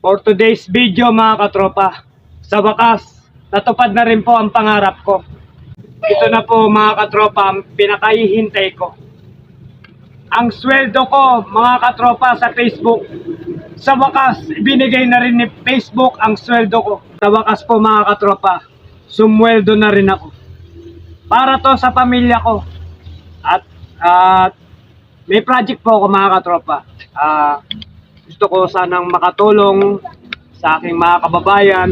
For today's video mga katropa, sa wakas, natupad na rin po ang pangarap ko. Ito na po mga katropa ang pinakahihintay ko. Ang sweldo ko mga katropa sa Facebook, sa wakas, ibinigay na rin ni Facebook ang sweldo ko. Sa wakas po mga katropa, sumweldo na rin ako. Para to sa pamilya ko. At may project po ako mga katropa. Gusto ko sanang makatulong sa aking mga kababayan.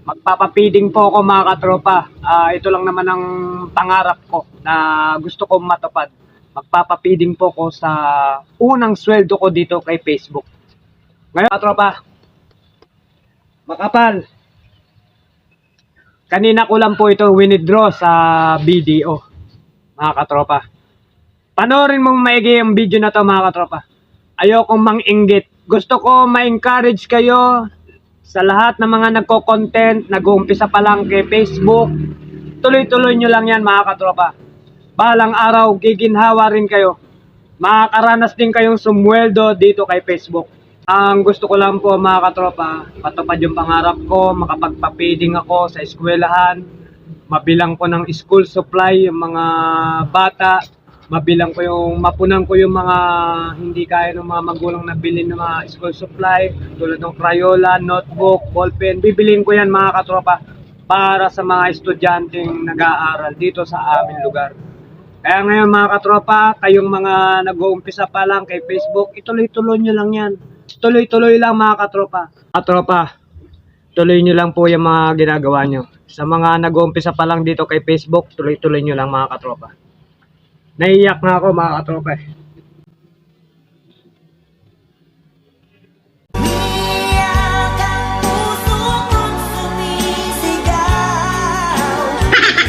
Magpapapiding po ako mga katropa. Ito lang naman ang pangarap ko na gusto kong matupad. Magpapapiding po ko sa unang sweldo ko dito kay Facebook. Ngayon katropa, makapal. Kanina ko lang po ito winidraw sa BDO mga katropa. Panoorin mong maigi ang video na to mga katropa. Ayokong mang-inggit. Gusto ko ma-encourage kayo sa lahat ng mga nagko-content, nag-uumpisa pa lang kay Facebook. Tuloy-tuloy nyo lang yan mga katropa. Balang araw, giginhawa rin kayo. Makakaranas din kayong sumweldo dito kay Facebook. Ang gusto ko lang po mga katropa, patupad yung pangarap ko, makapagpapiding ako sa eskwelahan, mabilang ko ng school supply yung mga bata, mapunan ko yung mga hindi kaya ng mga magulang na bilhin ng mga school supply, tulad ng Crayola, notebook, ballpen. Bibilin ko yan mga katropa para sa mga estudyanteng nag-aaral dito sa aming lugar. Kaya ngayon mga katropa, kayong mga nag-uumpisa pa lang kay Facebook, ituloy-tuloy nyo lang yan. Tuloy-tuloy lang mga katropa. Katropa, tuloy nyo lang po yung mga ginagawa nyo. Sa mga nag-uumpisa pa lang dito kay Facebook, tuloy-tuloy nyo lang mga katropa. Naiiyak na ako mga katropa eh.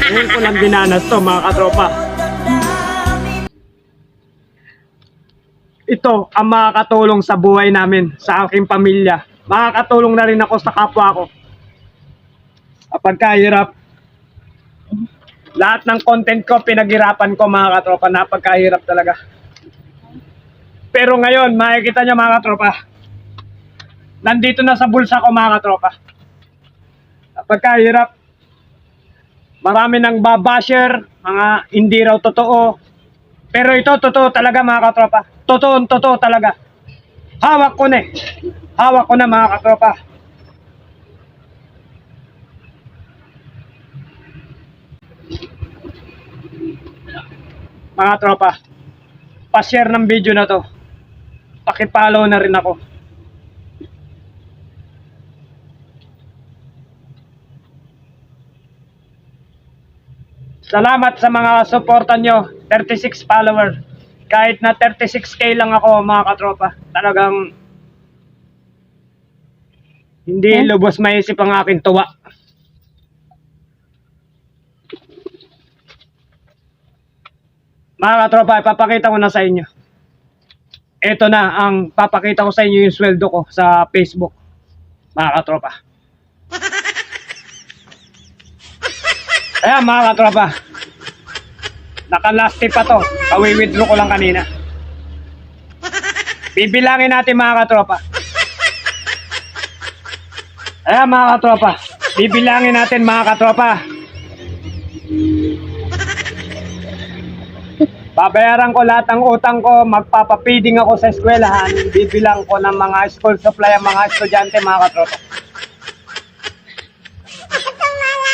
Ngayon ko lang dinanas to mga katropa. Ito ang makakatulong sa buhay namin, sa aking pamilya. Makakatulong na rin ako sa kapwa ko. Kapag kahirap, lahat ng content ko, pinaghirapan ko mga katropa, napagkahirap talaga. Pero ngayon, makikita nyo mga katropa, nandito na sa bulsa ko mga katropa. Napagkahirap, marami nang babasher, mga hindi raw totoo. Pero ito, totoo talaga mga katropa. Totoo talaga. Hawak ko na eh. Hawak ko na mga katropa. Mga tropa, pa-share ng video na to. Paki-follow na rin ako. Salamat sa mga suportan nyo. 36 followers. Kahit na 36k lang ako mga katropa. Talagang hindi lubos maisip ang aking tuwa. Mga katropa, ipapakita ko na sa inyo. Ito na ang papakita ko sa inyo yung sweldo ko sa Facebook. Mga katropa. Ayan mga katropa. Naka-last tip pa to. Kawi-withdraw ko lang kanina. Bibilangin natin mga katropa. Ayan mga katropa. Bibilangin natin mga katropa. Babayaran ko lahat ng utang ko, magpapapiding ako sa eskwelahan, bibilang ko ng mga school supply ang mga estudyante mga katropa.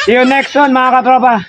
See you next one mga katropa.